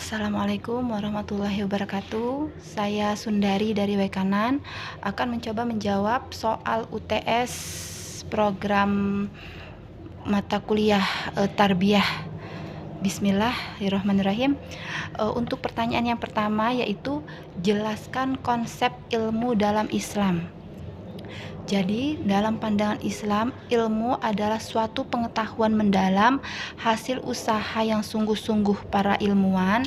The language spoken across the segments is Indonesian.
Assalamualaikum warahmatullahi wabarakatuh. Saya Sundari dari Wekanan akan mencoba menjawab soal UTS program mata kuliah Tarbiyah. Bismillahirrahmanirrahim. Untuk pertanyaan yang pertama yaitu jelaskan konsep ilmu dalam Islam. Jadi, dalam pandangan Islam, ilmu adalah suatu pengetahuan mendalam, hasil usaha yang sungguh-sungguh para ilmuwan,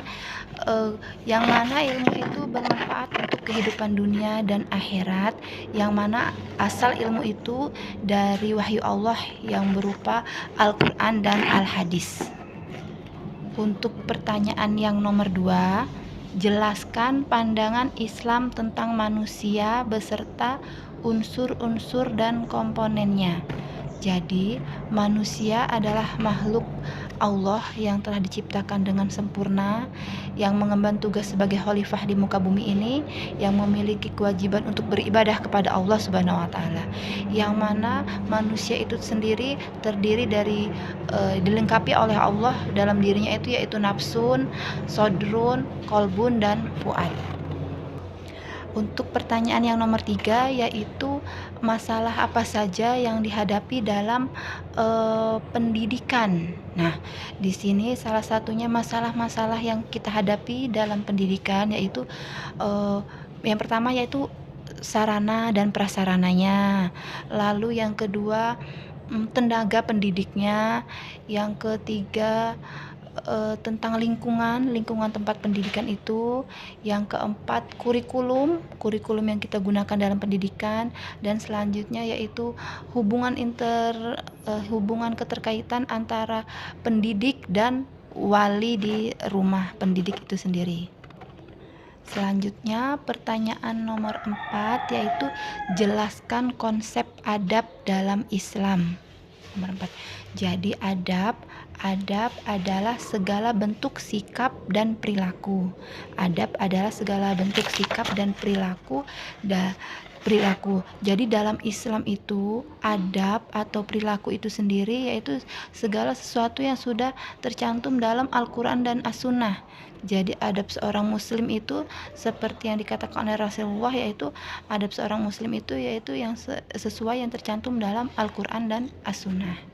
yang mana ilmu itu bermanfaat untuk kehidupan dunia dan akhirat, yang mana asal ilmu itu dari wahyu Allah yang berupa Al-Quran dan Al-Hadis. Untuk pertanyaan yang nomor 2, jelaskan pandangan Islam tentang manusia beserta unsur-unsur dan komponennya. Jadi, manusia adalah makhluk Allah yang telah diciptakan dengan sempurna, yang mengemban tugas sebagai khalifah di muka bumi ini, yang memiliki kewajiban untuk beribadah kepada Allah Subhanahu wa taala. Yang mana manusia itu sendiri terdiri dari dilengkapi oleh Allah dalam dirinya itu yaitu nafsun, sodrun, kolbun dan fuad. Untuk pertanyaan yang nomor 3 yaitu masalah apa saja yang dihadapi dalam pendidikan. Nah, di sini salah satunya masalah-masalah yang kita hadapi dalam pendidikan yaitu yang pertama yaitu sarana dan prasarananya. Lalu yang kedua tenaga pendidiknya. Yang ketiga tentang lingkungan tempat pendidikan itu. Yang keempat kurikulum yang kita gunakan dalam pendidikan, dan selanjutnya yaitu hubungan keterkaitan antara pendidik dan wali di rumah pendidik itu sendiri. Selanjutnya pertanyaan nomor 4 yaitu jelaskan konsep adab dalam Islam. Nomor 4. Jadi adab adalah segala bentuk sikap dan perilaku. Adab adalah segala bentuk sikap dan perilaku. Jadi dalam Islam itu adab atau perilaku itu sendiri yaitu segala sesuatu yang sudah tercantum dalam Al-Quran dan As-Sunnah. Jadi adab seorang muslim itu seperti yang dikatakan oleh Rasulullah, yaitu adab seorang muslim itu yaitu yang sesuai yang tercantum dalam Al-Quran dan As-Sunnah.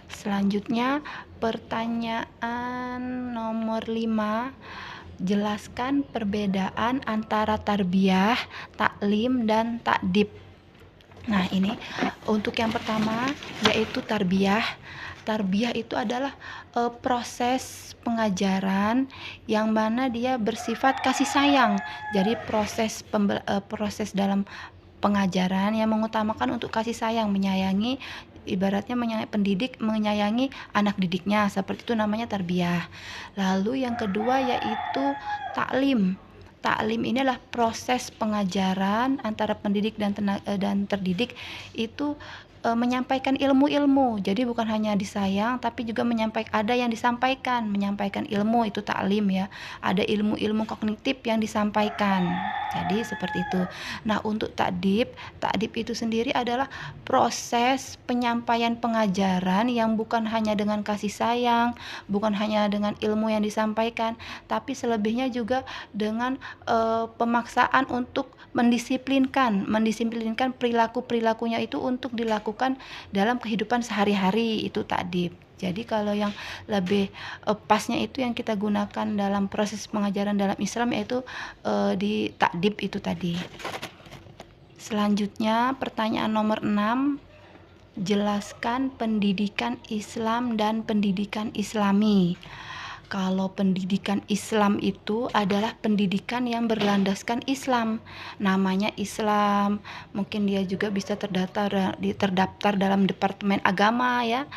Selanjutnya pertanyaan nomor 5, jelaskan perbedaan antara tarbiyah, taklim, dan ta'dib. Nah, ini untuk yang pertama yaitu tarbiyah. Tarbiyah itu adalah proses pengajaran yang mana dia bersifat kasih sayang. Jadi proses dalam pengajaran yang mengutamakan untuk kasih sayang, menyayangi, ibaratnya pendidik menyayangi anak didiknya, seperti itu namanya tarbiyah. Lalu yang kedua yaitu taklim. Taklim ini adalah proses pengajaran antara pendidik dan terdidik itu menyampaikan ilmu-ilmu. Jadi bukan hanya disayang tapi juga menyampaikan ilmu, itu taklim ya. Ada ilmu-ilmu kognitif yang disampaikan. Jadi seperti itu. Nah, untuk ta'dib itu sendiri adalah proses penyampaian pengajaran yang bukan hanya dengan kasih sayang, bukan hanya dengan ilmu yang disampaikan, tapi selebihnya juga dengan pemaksaan untuk mendisiplinkan perilakunya itu untuk dilakukan dalam kehidupan sehari-hari, itu ta'dib. Jadi kalau yang lebih pasnya itu yang kita gunakan dalam proses pengajaran dalam Islam yaitu di ta'dib itu tadi. Selanjutnya pertanyaan nomor 6, jelaskan pendidikan Islam dan pendidikan Islami. Kalau pendidikan Islam itu adalah pendidikan yang berlandaskan Islam, namanya Islam. Mungkin dia juga bisa terdaftar dalam departemen agama ya,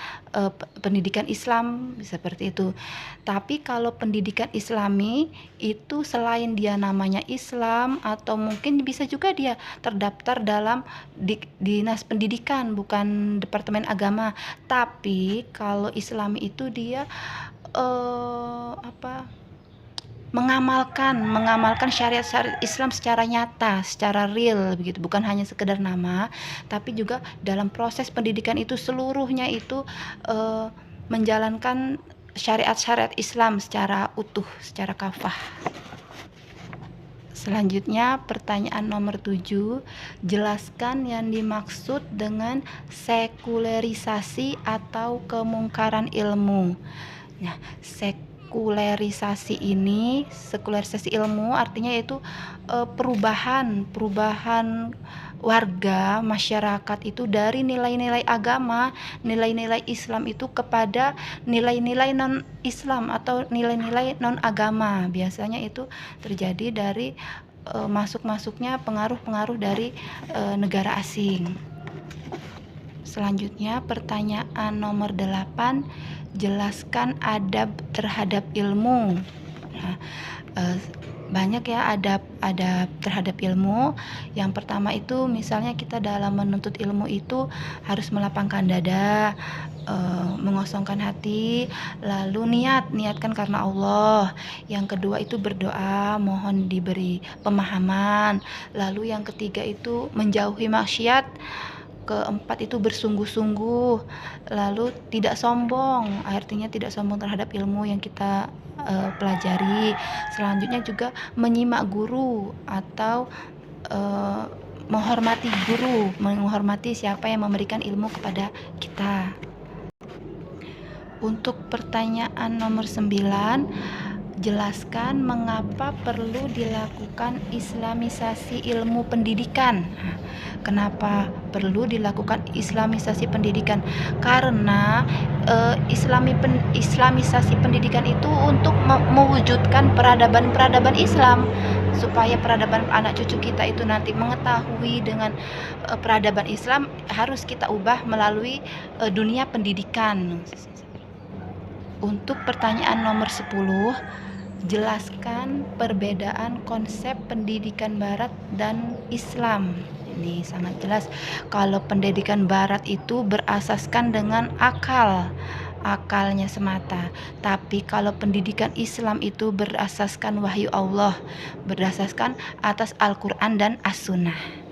pendidikan Islam seperti itu. Tapi kalau pendidikan Islami itu selain dia namanya Islam, atau mungkin bisa juga dia terdaftar dalam dinas pendidikan, bukan departemen agama. Tapi kalau Islami itu dia mengamalkan syariat Islam secara nyata, secara real begitu, bukan hanya sekedar nama, tapi juga dalam proses pendidikan itu seluruhnya itu menjalankan syariat-syariat Islam secara utuh, secara kafah. Selanjutnya pertanyaan nomor 7, jelaskan yang dimaksud dengan sekularisasi atau kemungkaran ilmu. Nah, sekularisasi ilmu artinya yaitu perubahan warga masyarakat itu dari nilai-nilai agama, nilai-nilai Islam itu kepada nilai-nilai non-Islam atau nilai-nilai non-agama. Biasanya itu terjadi dari masuknya pengaruh-pengaruh dari negara asing. Selanjutnya pertanyaan nomor 8, jelaskan adab terhadap ilmu. Nah, banyak ya adab terhadap ilmu. Yang pertama itu misalnya kita dalam menuntut ilmu itu harus melapangkan dada, mengosongkan hati, lalu niatkan karena Allah. Yang kedua itu berdoa, mohon diberi pemahaman. Lalu yang ketiga itu menjauhi maksiat. Keempat itu bersungguh-sungguh, lalu tidak sombong, artinya tidak sombong terhadap ilmu yang kita pelajari. Selanjutnya juga menyimak guru atau menghormati guru, menghormati siapa yang memberikan ilmu kepada kita. Untuk pertanyaan nomor 9, jelaskan mengapa perlu dilakukan islamisasi ilmu pendidikan. Kenapa perlu dilakukan islamisasi pendidikan? Karena islamisasi pendidikan itu untuk mewujudkan peradaban Islam, supaya peradaban anak cucu kita itu nanti mengetahui dengan peradaban Islam, harus kita ubah melalui dunia pendidikan. Untuk pertanyaan nomor 10, jelaskan perbedaan konsep pendidikan barat dan Islam. Ini sangat jelas. Kalau pendidikan barat itu berasaskan dengan akalnya semata. Tapi kalau pendidikan Islam itu berasaskan wahyu Allah, berdasarkan atas Al-Quran dan As-Sunnah.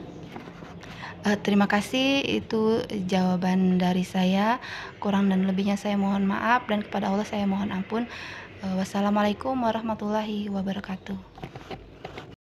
Terima kasih, itu jawaban dari saya. Kurang dan lebihnya saya mohon maaf, dan kepada Allah saya mohon ampun. Wassalamualaikum warahmatullahi wabarakatuh.